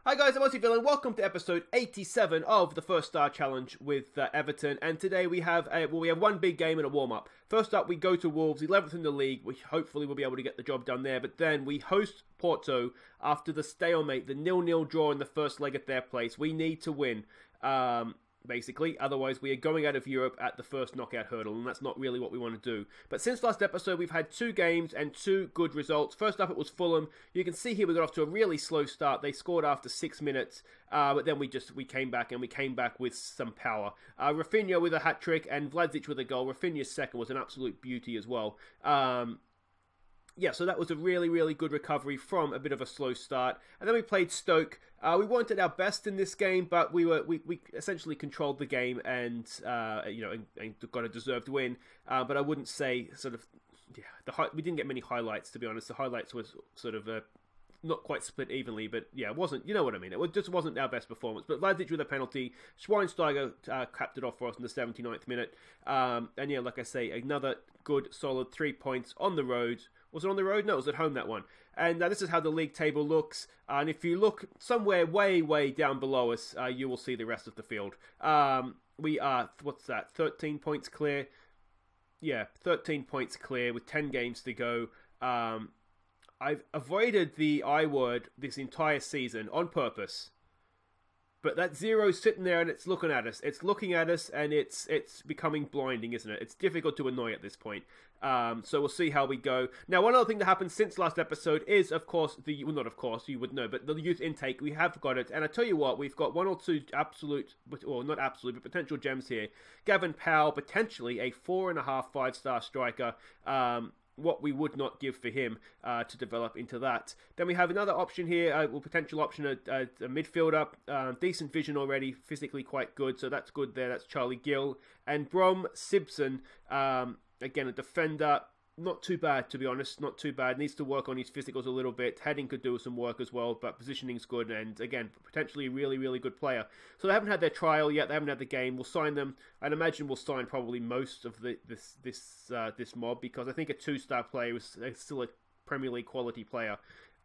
Hi guys, I'm Aussie and welcome to episode 87 of the First Star Challenge with Everton. And today we have one big game and a warm-up. First up, we go to Wolves, 11th in the league, which hopefully we'll be able to get the job done there. But then we host Porto after the stalemate, the 0-0 draw in the first leg at their place. We need to win, basically. Otherwise, we are going out of Europe at the first knockout hurdle, and that's not really what we want to do. But since last episode, we've had 2 games and 2 good results. First up, it was Fulham. You can see here we got off to a really slow start. They scored after 6 minutes, but then we came back, and we came back with some power. Rafinha with a hat-trick and Vlasic with a goal. Rafinha's second was an absolute beauty as well. Yeah, so that was a really, really good recovery from a bit of a slow start. And then we played Stoke. We wanted our best in this game, but we essentially controlled the game and got a deserved win. But I wouldn't say we didn't get many highlights, to be honest. The highlights was sort of not quite split evenly, but yeah, it wasn't, you know what I mean. It just wasn't our best performance. But Vlasic with a penalty. Schweinsteiger capped it off for us in the 79th minute. And yeah, like I say, another good, solid 3 points on the road. Was it on the road? No, it was at home, that one. And this is how the league table looks. And if you look somewhere way, way down below us, you will see the rest of the field. We are, 13 points clear? Yeah, 13 points clear with 10 games to go. I've avoided the I word this entire season on purpose. But that zero's sitting there and it's looking at us. It's looking at us and it's becoming blinding, isn't it? It's difficult to annoy at this point. So we'll see how we go. Now, one other thing that happened since last episode is, of course, not of course, you would know, but the youth intake, we have got it. And I tell you what, we've got 1 or 2 absolute, or not absolute, but potential gems here. Gavin Powell, potentially a 4.5 5-star striker. What we would not give for him to develop into that. Then we have another option here, potential option, a midfielder, decent vision already, physically quite good, so that's good there. That's Charlie Gill. And Brom Simpson, again, a defender, not too bad, to be honest, not too bad. Needs to work on his physicals a little bit. Heading could do some work as well, but positioning's good, and again, potentially a really, really good player. So they haven't had their trial yet, they haven't had the game. We'll sign them. I'd imagine we'll sign probably most of this mob, because I think a 2-star player is still a Premier League quality player.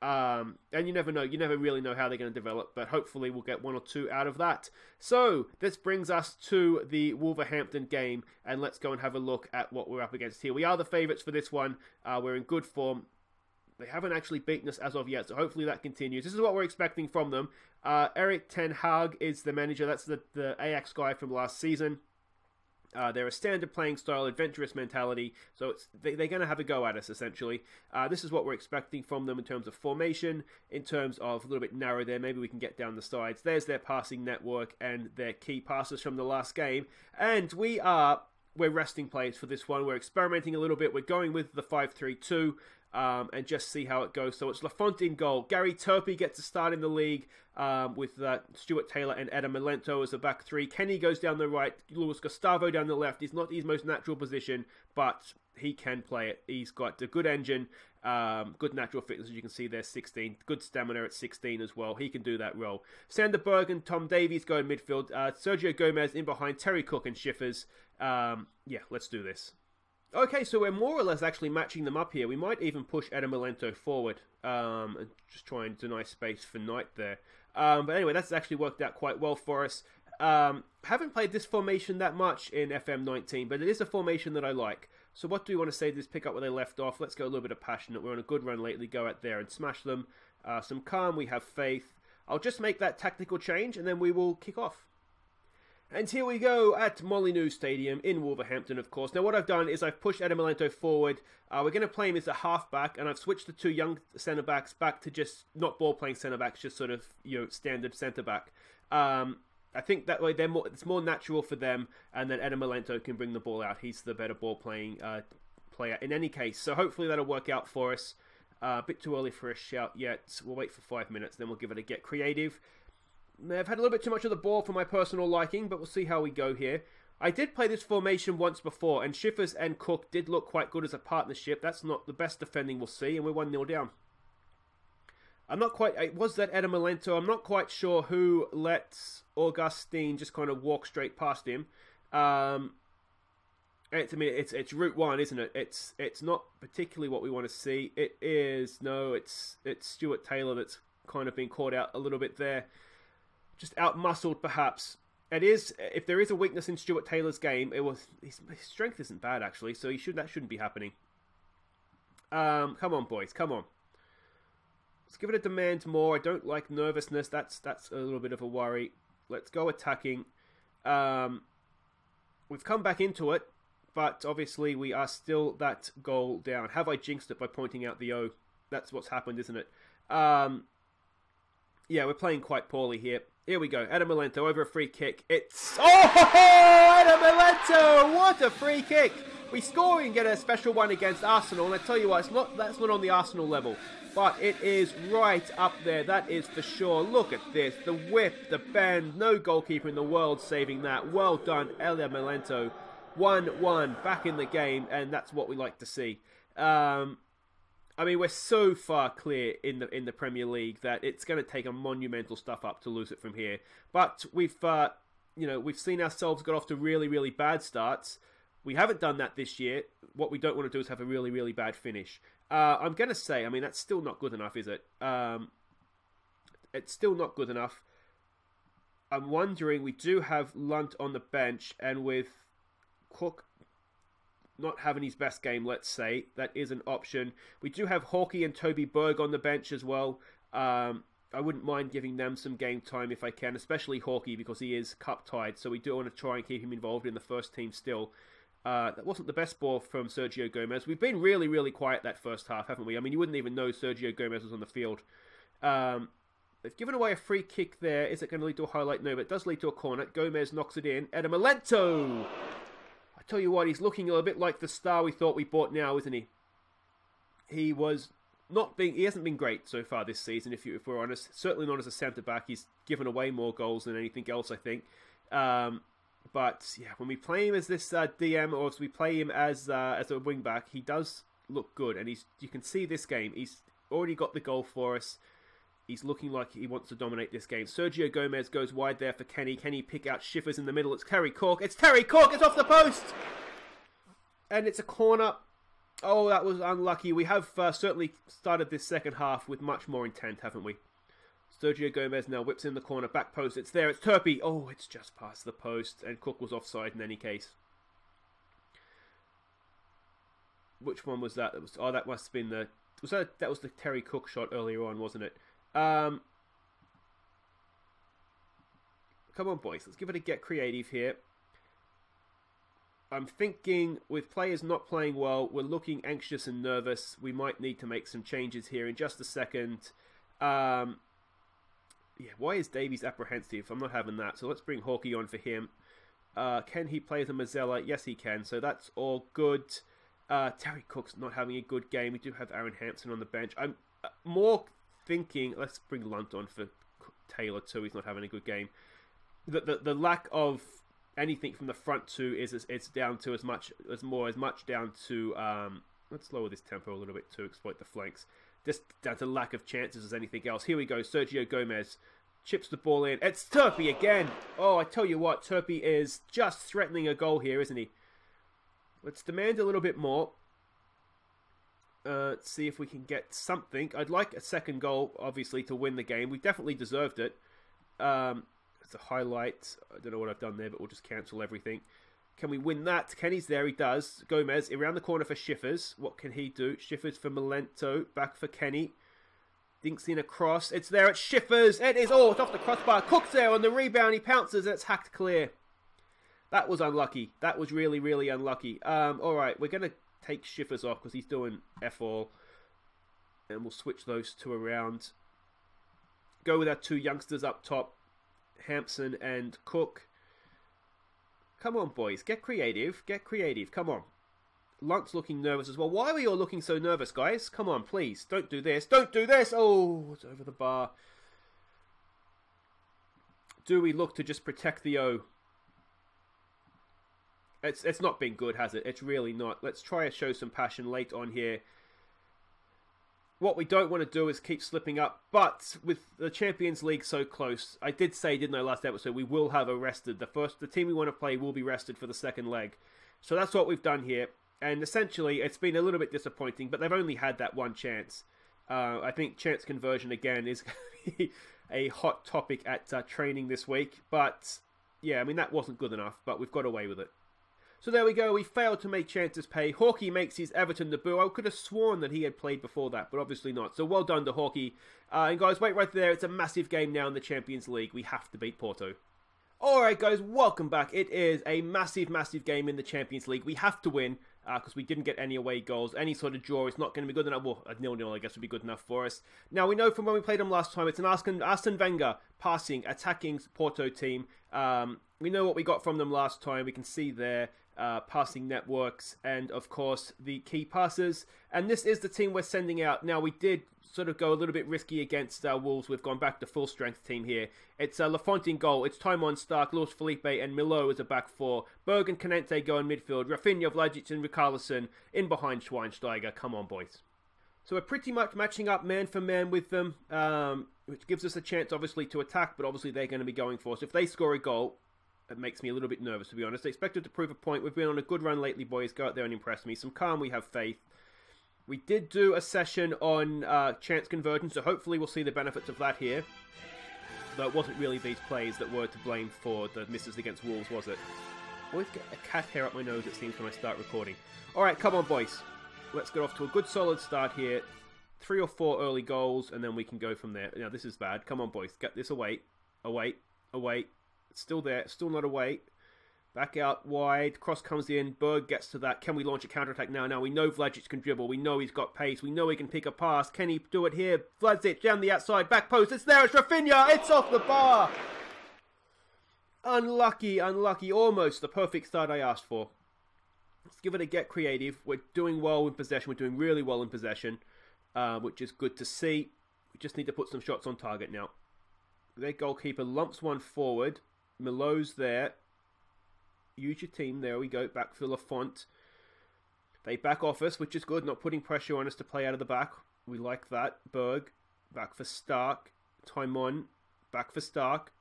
And you never know, you never really know how they're going to develop, but hopefully we'll get 1 or 2 out of that. So this brings us to the Wolverhampton game, and let's go and have a look at what we're up against here. We are the favourites for this one. We're in good form. They haven't actually beaten us as of yet, so hopefully that continues. This is what we're expecting from them. Erik ten Hag is the manager. That's the Ajax guy from last season. They're a standard playing style, adventurous mentality, so they're going to have a go at us, essentially. This is what we're expecting from them in terms of formation, in terms of a little bit narrow there. Maybe we can get down the sides. There's their passing network and their key passes from the last game. And we're resting players for this one. We're experimenting a little bit. We're going with the 5-3-2. And just see how it goes. So it's Lafont in goal. Gary Turpie gets a start in the league with Stuart Taylor and Adam Milento as a back 3. Kenny goes down the right. Luis Gustavo down the left. It's not his most natural position, but he can play it. He's got a good engine, good natural fitness, as you can see there, 16. Good stamina at 16 as well. He can do that role. Sander Berg and Tom Davies go in midfield. Sergio Gomez in behind Terry Cook and Schiffers. Yeah, let's do this. Okay, so we're more or less actually matching them up here. We might even push Adam Milento forward and just try and deny space for Knight there. But anyway, that's actually worked out quite well for us. Haven't played this formation that much in FM19, but it is a formation that I like. So what do we want to say to this? Pick up where they left off. Let's go a little bit of passionate. We're on a good run lately. Go out there and smash them. Some calm. We have faith. I'll just make that tactical change and then we will kick off. And here we go at Molineux Stadium in Wolverhampton, of course. Now, what I've done is I've pushed Adam Milento forward. We're going to play him as a half-back, and I've switched the 2 young centre-backs back to just not ball-playing centre-backs, just sort of, standard centre-back. I think that way it's more natural for them, and then Adam Milento can bring the ball out. He's the better ball-playing player in any case. So hopefully that'll work out for us. A bit too early for a shout yet. We'll wait for 5 minutes, then we'll give it a get creative. I've had a little bit too much of the ball for my personal liking, but we'll see how we go here. I did play this formation once before, and Schiffers and Cook did look quite good as a partnership. That's not the best defending we'll see, and we're 1-0 down. Was that Adam Milento? I'm not quite sure who let Augustine just kind of walk straight past him. It's Route 1, isn't it? It's not particularly what we want to see. It's Stuart Taylor that's kind of been caught out a little bit there. Just out-muscled, perhaps. It is, if there is a weakness in Stuart Taylor's game, his strength isn't bad, actually, so that shouldn't be happening. Come on, boys, come on. Let's give it a demand more. I don't like nervousness. That's a little bit of a worry. Let's go attacking. We've come back into it, but obviously we are still that goal down. Have I jinxed it by pointing out the O? That's what's happened, isn't it? Yeah, we're playing quite poorly here. Here we go. Adam Milento over a free kick. It's... Oh! Adam Milento! What a free kick! We score and get a special one against Arsenal. And I tell you what, that's not on the Arsenal level. But it is right up there. That is for sure. Look at this. The whip, the bend. No goalkeeper in the world saving that. Well done, Adam Milento. 1-1 back in the game. And that's what we like to see. I mean, we're so far clear in the Premier League that it's going to take a monumental stuff up to lose it from here. But we've seen ourselves get off to really, really bad starts. We haven't done that this year. What we don't want to do is have a really, really bad finish. I'm going to say, I mean, that's still not good enough, is it? It's still not good enough. I'm wondering, we do have Lunt on the bench, and with Cook not having his best game, let's say, that is an option. We do have Hawkey and Toby Berg on the bench as well. I wouldn't mind giving them some game time if I can, especially Hawkey because he is cup-tied, so we do want to try and keep him involved in the first team still. That wasn't the best ball from Sergio Gomez. We've been really, really quiet that first half, haven't we? I mean, you wouldn't even know Sergio Gomez was on the field. They've given away a free kick there. Is it going to lead to a highlight? No, but it does lead to a corner. Gomez knocks it in. Adam Milento! I tell you what, he's looking a little bit like the star we thought we bought now, isn't he? He hasn't been great so far this season, if we're honest. Certainly not as a centre-back. He's given away more goals than anything else, I think. But yeah, when we play him as this DM, or as we play him as a wing-back, he does look good. And you can see this game, he's already got the goal for us. He's looking like he wants to dominate this game. Sergio Gomez goes wide there for Kenny. Kenny pick out Schiffers in the middle. It's Terry Cork. It's Terry Cork. It's off the post. And it's a corner. Oh, that was unlucky. We have certainly started this second half with much more intent, haven't we? Sergio Gomez now whips in the corner. Back post. It's there. It's Turpie. Oh, it's just past the post. And Cook was offside in any case. Which one was that? That must have been the... That was the Terry Cook shot earlier on, wasn't it? Come on, boys. Let's give it a get creative here. I'm thinking with players not playing well, we're looking anxious and nervous. We might need to make some changes here in just a second. Yeah, why is Davies apprehensive? I'm not having that. So let's bring Hawkey on for him. Can he play the Mazzella? Yes, he can. So that's all good. Terry Cook's not having a good game. We do have Aaron Hampson on the bench. I'm more thinking, let's bring Lunt on for Taylor too. He's not having a good game. The lack of anything from the front two it's down to as much down to let's lower this tempo a little bit to exploit the flanks. Just down to lack of chances as anything else. Here we go. Sergio Gomez chips the ball in. It's Turpie again. Oh, I tell you what, Turpie is just threatening a goal here, isn't he? Let's demand a little bit more. Let's see if we can get something. I'd like a second goal, obviously, to win the game. We definitely deserved it. It's a highlight. I don't know what I've done there, but we'll just cancel everything. Can we win that? Kenny's there. He does. Gomez around the corner for Schiffers. What can he do? Schiffers for Milento. Back for Kenny. Dinks in a cross. It's there. It's Schiffers. It is. Oh, it's off the crossbar. Cook's there on the rebound. He pounces. And it's hacked clear. That was unlucky. That was really, really unlucky. All right. We're going to take Schiffers off because he's doing F-all. And we'll switch those two around. Go with our two youngsters up top. Hampson and Cook. Come on, boys. Get creative. Get creative. Come on. Lunt's looking nervous as well. Why are we all looking so nervous, guys? Come on, please. Don't do this. Don't do this. Oh, it's over the bar. Do we look to just protect the O? It's not been good, has it? It's really not. Let's try to show some passion late on here. What we don't want to do is keep slipping up. But with the Champions League so close, I did say, didn't I, last episode, we will have a rested. The team we want to play will be rested for the second leg. So that's what we've done here. And essentially, it's been a little bit disappointing, but they've only had that one chance. I think chance conversion again is going to be a hot topic at training this week. But yeah, I mean, that wasn't good enough, but we've got away with it. So there we go, we failed to make chances pay. Hawkey makes his Everton debut. I could have sworn that he had played before that, but obviously not. So well done to Hawkey. And guys, wait right there, it's a massive game now in the Champions League. We have to beat Porto. Alright guys, welcome back. It is a massive, massive game in the Champions League. We have to win, because we didn't get any away goals. Any sort of draw is not going to be good enough. Well, a 0-0 I guess would be good enough for us. Now, we know from when we played them last time, it's an Arsene Wenger passing, attacking Porto team. We know what we got from them last time. We can see there. Passing networks, and of course the key passes, and this is the team we're sending out. Now, we did sort of go a little bit risky against Wolves. We've gone back to full strength team here. It's Lafont in goal, it's Timon, Stark, Luis Felipe and Milo as a back four. Berg and Canente go in midfield, Rafinha, Vlasic and Richarlison in behind Schweinsteiger. Come on boys. So we're pretty much matching up man for man with them, which gives us a chance obviously to attack, but obviously they're going to be going for us. If they score a goal, it makes me a little bit nervous, to be honest. I expected to prove a point. We've been on a good run lately, boys. Go out there and impress me. Some calm, we have faith. We did do a session on chance conversion, so hopefully we'll see the benefits of that here. Though it wasn't really these plays that were to blame for the misses against Wolves, was it? I always get a cat hair up my nose, it seems, when I start recording. Alright, come on, boys. Let's get off to a good, solid start here. 3 or 4 early goals, and then we can go from there. Now, this is bad. Come on, boys. Get this away. Away. Away. It's still there, still not away. Back out wide, cross comes in, Berg gets to that. Can we launch a counter-attack now? Now we know Vlasic can dribble, we know he's got pace, we know he can pick a pass. Can he do it here? Vlasic down the outside, back post, it's there, it's Rafinha, it's off the bar! Unlucky, unlucky, almost the perfect start I asked for. Let's give it a get creative. We're doing well in possession, we're doing really well in possession, which is good to see. We just need to put some shots on target now. Their goalkeeper lumps one forward. Milo's there. Use your team. There we go. Back for Lafont. They back off us, which is good. Not putting pressure on us to play out of the back. We like that. Berg. Back for Stark. Timon. Back for Stark.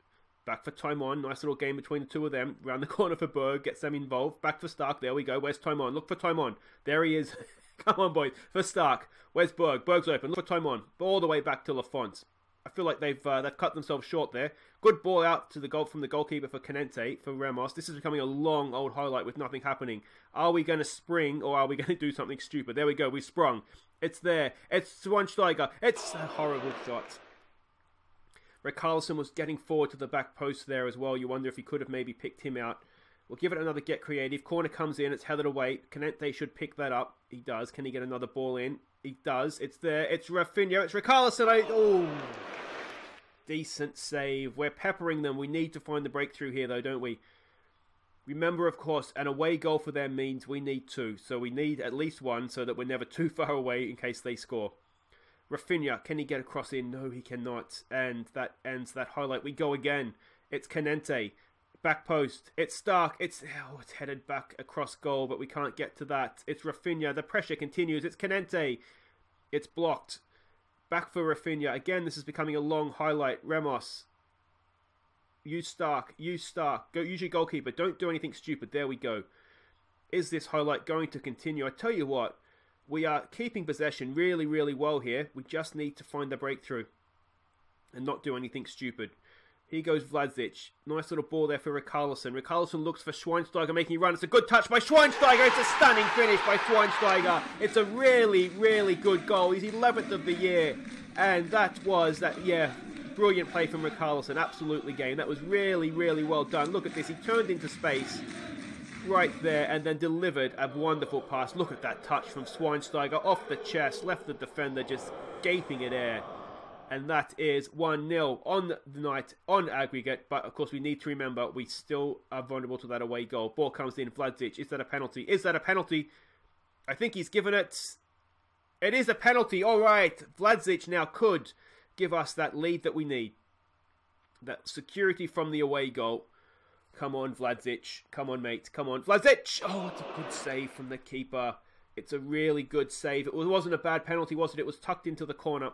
Back for Timon. Nice little game between the two of them. Round the corner for Berg. Gets them involved. Back for Stark. There we go. Where's Timon? Look for Timon. There he is. Come on, boys. For Stark. Where's Berg? Berg's open. Look for Timon. All the way back to Lafont. I feel like they've cut themselves short there. Good ball out to the goal from the goalkeeper for Canente, for Ramos. This is becoming a long old highlight with nothing happening. Are we going to spring or are we going to do something stupid? There we go, we sprung. It's there. It's Schweinsteiger. It's a horrible shot. Richarlison was getting forward to the back post there as well. You wonder if he could have maybe picked him out. We'll give it another get creative. Corner comes in, it's headed away. Canente should pick that up. He does. Can he get another ball in? He does. It's there. It's Rafinha. It's Richarlison. Oh, decent save. We're peppering them. We need to find the breakthrough here, though, don't we? Remember, of course, an away goal for them means we need 2. So we need at least 1 so that we're never too far away in case they score. Rafinha, can he get across in? No, he cannot. And that ends that highlight. We go again. It's Canente. Back post. It's Stark. It's headed back across goal, but we can't get to that. It's Rafinha. The pressure continues. It's Canente. It's blocked. Back for Rafinha. Again, this is becoming a long highlight. Ramos. Use Stark. Use Stark. Go, use your goalkeeper. Don't do anything stupid. There we go. Is this highlight going to continue? I tell you what, we are keeping possession really, really well here. We just need to find the breakthrough and not do anything stupid. Here goes Vlasic. Nice little ball there for Richarlison. Richarlison looks for Schweinsteiger making a run. It's a good touch by Schweinsteiger. It's a stunning finish by Schweinsteiger. It's a really, really good goal. He's 11th of the year. And that was, brilliant play from Richarlison. Absolutely game. That was really, really well done. Look at this. He turned into space right there and then delivered a wonderful pass. Look at that touch from Schweinsteiger off the chest. Left the defender just gaping in air. And that is 1-0 on the night, on aggregate. But, of course, we need to remember we still are vulnerable to that away goal. Ball comes in, Vlasic. Is that a penalty? Is that a penalty? I think he's given it. It is a penalty. All right. Vlasic now could give us that lead that we need. That security from the away goal. Come on, Vlasic. Come on, mate. Come on, Vlasic. Oh, it's a good save from the keeper. It's a really good save. It wasn't a bad penalty, was it? It was tucked into the corner.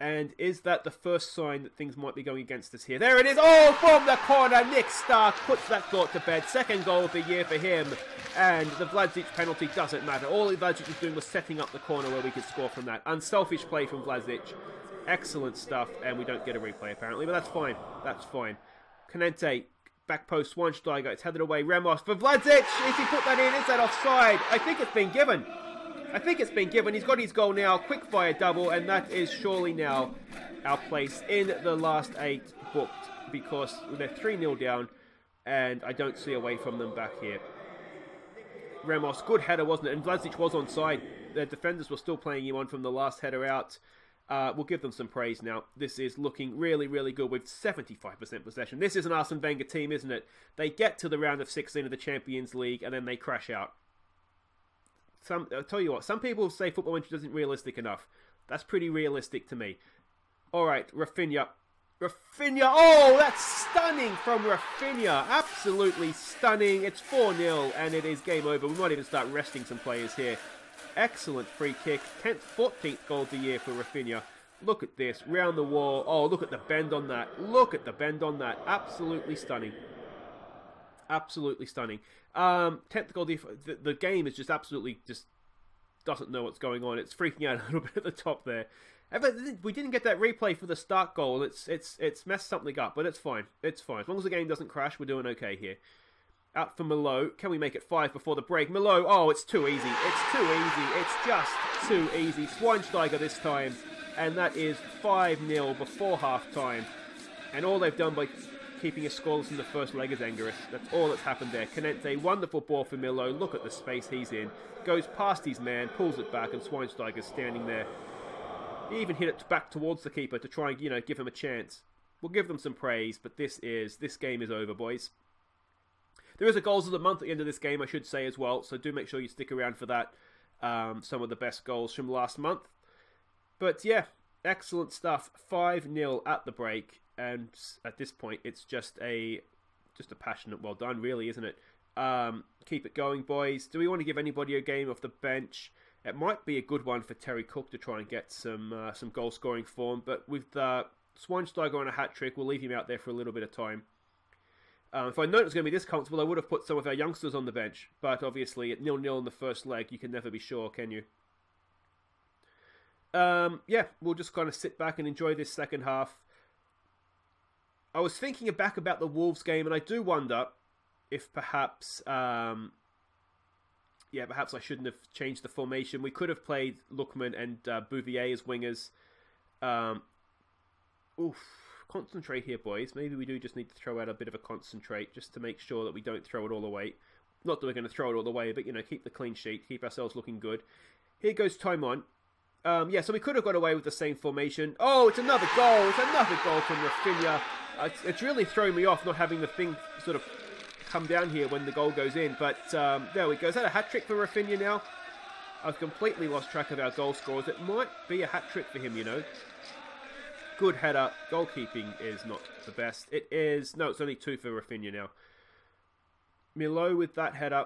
And is that the first sign that things might be going against us here? There it is! Oh, from the corner! Nick Stark puts that thought to bed. Second goal of the year for him. And the Vlasic penalty doesn't matter. All Vlasic was doing was setting up the corner where we could score from that. Unselfish play from Vlasic. Excellent stuff. And we don't get a replay, apparently. But that's fine. That's fine. Canente, back post, Schweinsteiger. It's headed away. Ramos for Vlasic! Is he put that in? Is that offside? I think it's been given. I think it's been given. He's got his goal now. Quick fire double, and that is surely now our place in the last 8 booked, because they're 3-0 down, and I don't see a way from them back here. Ramos, good header, wasn't it? And Vlasic was onside. The defenders were still playing him on from the last header out. We'll give them some praise now. This is looking really, really good with 75% possession. This is an Arsene Wenger team, isn't it? They get to the round of 16 of the Champions League, and then they crash out. I'll tell you what, some people say football manager isn't realistic enough. That's pretty realistic to me. Alright, Rafinha. Rafinha, oh, that's stunning from Rafinha. Absolutely stunning. It's 4-0 and it is game over. We might even start resting some players here. Excellent free kick. 10th, 14th goal of the year for Rafinha. Look at this, round the wall. Oh, look at the bend on that. Look at the bend on that. Absolutely stunning. Absolutely stunning. 10th goal, the game is just absolutely just doesn't know what's going on. It's freaking out a little bit at the top there. We didn't get that replay for the start goal. It's messed something up, but it's fine. It's fine. As long as the game doesn't crash, we're doing okay here. Out for Malo. Can we make it 5 before the break? Malo, oh, it's too easy. It's too easy. It's just too easy. Schweinsteiger this time. And that is 5-0 before half-time. And all they've done by keeping us scoreless in the first leg is Angerus. That's all that's happened there. Canente, wonderful ball for Milo. Look at the space he's in. Goes past his man, pulls it back, and Schweinsteiger's standing there. He even hit it back towards the keeper to try and, give him a chance. We'll give them some praise, but this game is over, boys. There is a goals of the month at the end of this game, I should say as well, so do make sure you stick around for that. Some of the best goals from last month. But yeah, excellent stuff. 5-0 at the break. And at this point, it's just a passionate well done, really, isn't it? Keep it going, boys. Do we want to give anybody a game off the bench? It might be a good one for Terry Cook to try and get some goal-scoring form. But with Schweinsteiger on a hat-trick, we'll leave him out there for a little bit of time. If I known it was going to be this comfortable, I would have put some of our youngsters on the bench. But obviously, at 0-0 in the first leg, you can never be sure, can you? Yeah, we'll just kind of sit back and enjoy this second half. I was thinking back about the Wolves game, and I do wonder if perhaps, perhaps I shouldn't have changed the formation. We could have played Lookman and Bouvier as wingers. Concentrate here, boys. Maybe we do just need to throw out a bit of a concentrate just to make sure that we don't throw it all away. Not that we're going to throw it all away, but, keep the clean sheet, keep ourselves looking good. Here goes Taimon. So we could have got away with the same formation. Oh, it's another goal. It's another goal from Rafinha. It's really thrown me off not having the thing sort of come down here when the goal goes in. But there we go. Is that a hat-trick for Rafinha now? I've completely lost track of our goal scorers. It might be a hat-trick for him, Good header. Goalkeeping is not the best. It is... No, it's only 2 for Rafinha now. Milo with that header.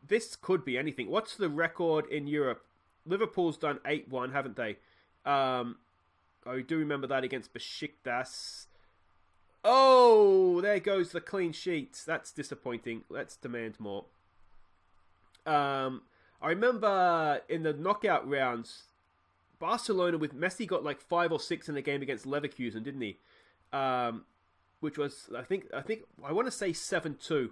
This could be anything. What's the record in Europe? Liverpool's done 8-1, haven't they? I do remember that against Besiktas. Oh, there goes the clean sheet. That's disappointing. Let's demand more. I remember in the knockout rounds, Barcelona with Messi got like 5 or 6 in the game against Leverkusen, didn't he? Which was, I want to say 7-2.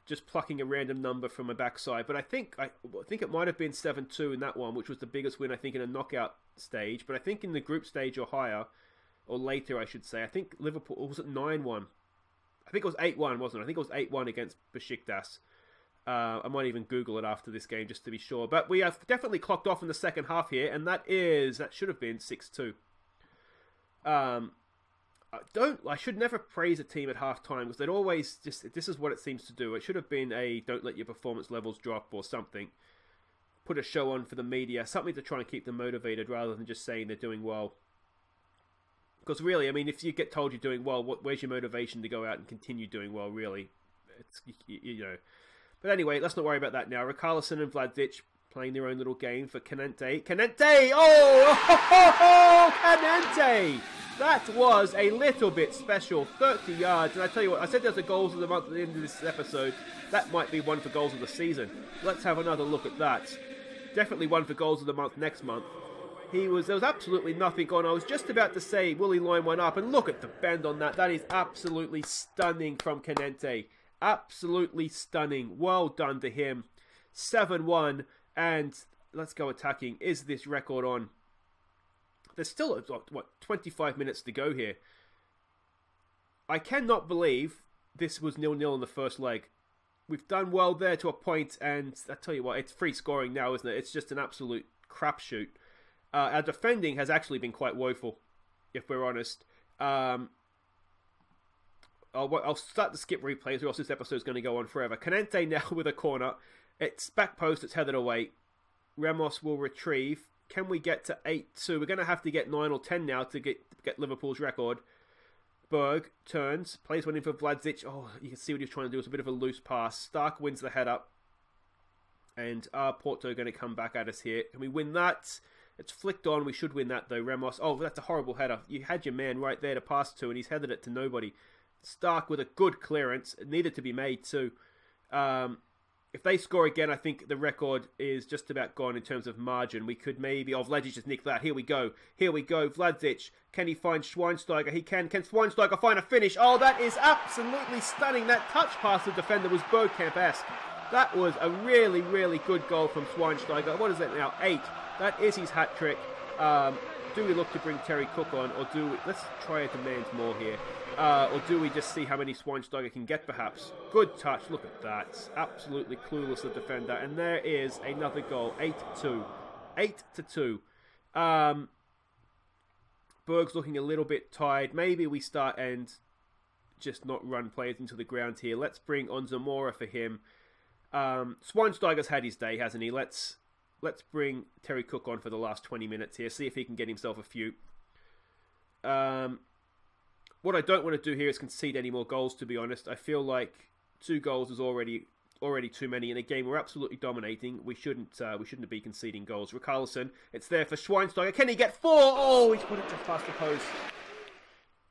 Just plucking a random number from a backside. But I think it might have been 7-2 in that one, which was the biggest win, I think, in a knockout stage. But I think in the group stage or higher, or later, I should say, I think Liverpool, or was it 9-1? I think it was 8-1, wasn't it? I think it was 8-1 against Besiktas. I might even Google it after this game, just to be sure. But we have definitely clocked off in the second half here, and that should have been 6-2. I should never praise a team at half-time, because they'd always this is what it seems to do. It should have been don't let your performance levels drop or something. Put a show on for the media, something to try and keep them motivated rather than just saying they're doing well. Because really, I mean, if you get told you're doing well, where's your motivation to go out and continue doing well, really? It's, But anyway, let's not worry about that now. Richarlison and Vlasic playing their own little game for Canente. Canente! Oh! Canente! That was a little bit special. 30 yards. And I tell you what, I said there's a goals of the month at the end of this episode. That might be one for goals of the season. Let's have another look at that. Definitely one for goals of the month next month. There was absolutely nothing on. I was just about to say, will he line one up? And look at the bend on that. That is absolutely stunning from Canente. Absolutely stunning. Well done to him. 7-1. And let's go attacking. Is this record on? There's still, what, 25 minutes to go here. I cannot believe this was 0-0 in the first leg. We've done well there to a point, and I tell you what, it's free scoring now, isn't it? It's just an absolute crapshoot. Our defending has actually been quite woeful, if we're honest. I'll start to skip replays, or else this episode's going to go on forever. Canente now with a corner. It's back post, it's headed away. Ramos will retrieve. Can we get to 8-2? We're going to have to get 9 or 10 now to get Liverpool's record. Berg turns, plays one in for Vlasic. Oh, you can see what he's trying to do. It's a bit of a loose pass. Stark wins the head up. And Porto going to come back at us here. Can we win that? It's flicked on. We should win that though. Ramos. Oh, that's a horrible header. You had your man right there to pass to, and he's headed it to nobody. Stark with a good clearance. It needed to be made too. If they score again, I think the record is just about gone in terms of margin. We could maybe... Oh, Vlasic just nicked that. Here we go. Here we go. Vlasic. Can he find Schweinsteiger? He can. Can Schweinsteiger find a finish? Oh, that is absolutely stunning. That touch past the defender was Bergkamp-esque. That was a really, really good goal from Schweinsteiger. What is that now? 8. That is his hat-trick. Do we look to bring Terry Cook on, or do we... Let's try a demand more here. Or do we just see how many Schweinsteiger can get, perhaps? Good touch. Look at that. Absolutely clueless, the defender. And there is another goal. 8-2. 8-2. Berg's looking a little bit tired. Maybe we start and just not run players into the ground here. Let's bring on Zamora for him. Schweinsteiger's had his day, hasn't he? Let's bring Terry Cook on for the last 20 minutes here. See if he can get himself a few. What I don't want to do here is concede any more goals, to be honest. I feel like 2 goals is already too many in a game we're absolutely dominating. We shouldn't be conceding goals. Richarlison, it's there for Schweinsteiger. Can he get 4? Oh, he's put it just past the post.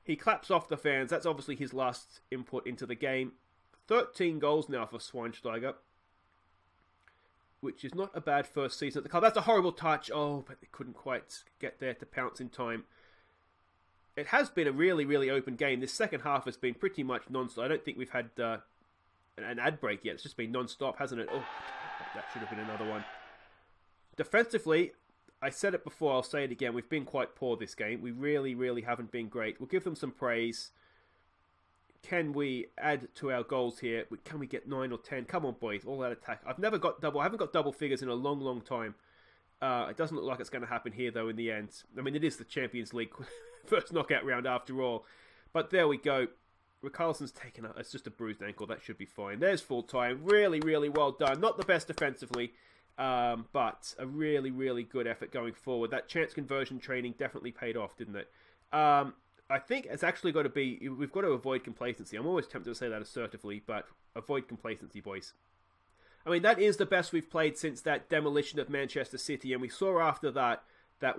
He claps off the fans. That's obviously his last input into the game. 13 goals now for Schweinsteiger, which is not a bad first season at the club. That's a horrible touch. Oh, but they couldn't quite get there to pounce in time. It has been a really, really open game. This second half has been pretty much non-stop. I don't think we've had an ad break yet. It's just been non-stop, hasn't it? Oh, that should have been another one. Defensively, I said it before, I'll say it again. We've been quite poor this game. We really, really haven't been great. We'll give them some praise. Can we add to our goals here? Can we get 9 or 10? Come on, boys. All that attack. I haven't got double figures in a long, long time. It doesn't look like it's going to happen here, though, in the end. I mean, it is the Champions League first knockout round after all. But there we go. Richarlison's taken up. It's just a bruised ankle. That should be fine. There's full time. Really, really well done. Not the best defensively, but a really, really good effort going forward. That chance conversion training definitely paid off, didn't it? I think it's actually got to be... We've got to avoid complacency. I'm always tempted to say that assertively, but avoid complacency, boys. I mean, that is the best we've played since that demolition of Manchester City, and we saw after that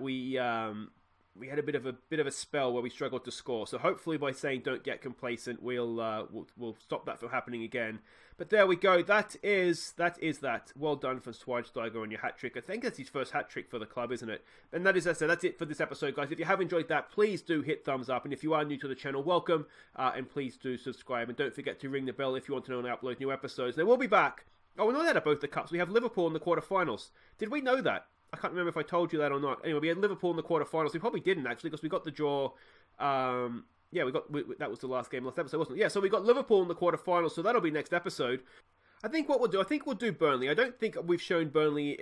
we had a bit of a spell where we struggled to score. So hopefully, by saying don't get complacent, we'll stop that from happening again. But there we go. That is that. Well done for Schweinsteiger on your hat trick. I think that's his first hat trick for the club, isn't it? And that is, as I said, that's it for this episode, guys. If you have enjoyed that, please do hit thumbs up. And if you are new to the channel, welcome. And please do subscribe. And don't forget to ring the bell if you want to know when I upload new episodes. They will be back. Oh, we're not out of both the cups. We have Liverpool in the quarterfinals. Did we know that? I can't remember if I told you that or not. Anyway, we had Liverpool in the quarterfinals. We probably didn't, actually, because we got the draw. Yeah, that was the last game last episode, wasn't it? Yeah, so we got Liverpool in the quarterfinals, so that'll be next episode. I think what we'll do Burnley. I don't think we've shown Burnley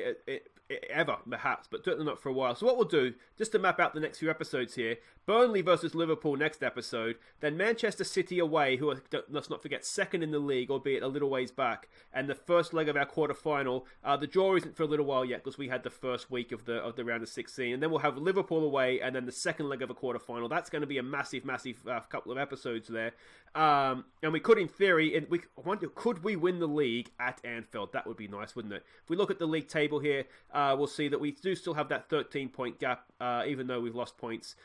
ever, perhaps, but certainly not for a while. So what we'll do, just to map out the next few episodes here, Burnley versus Liverpool next episode, then Manchester City away, who are, let's not forget, second in the league, albeit a little ways back, and the first leg of our quarter-final. The draw isn't for a little while yet, because we had the first week of the round of 16, and then we'll have Liverpool away, and then the second leg of a quarter-final. That's going to be a massive, massive couple of episodes there. And we could, in theory, I wonder, could we win the league league at Anfield. That would be nice, wouldn't it? If we look at the league table here, we'll see that we do still have that 13-point gap, even though we've lost points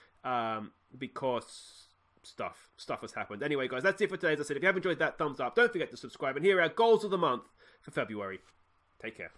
because stuff has happened. Anyway, guys, that's it for today. As I said, if you have enjoyed that, thumbs up. Don't forget to subscribe. And here are our goals of the month for February. Take care.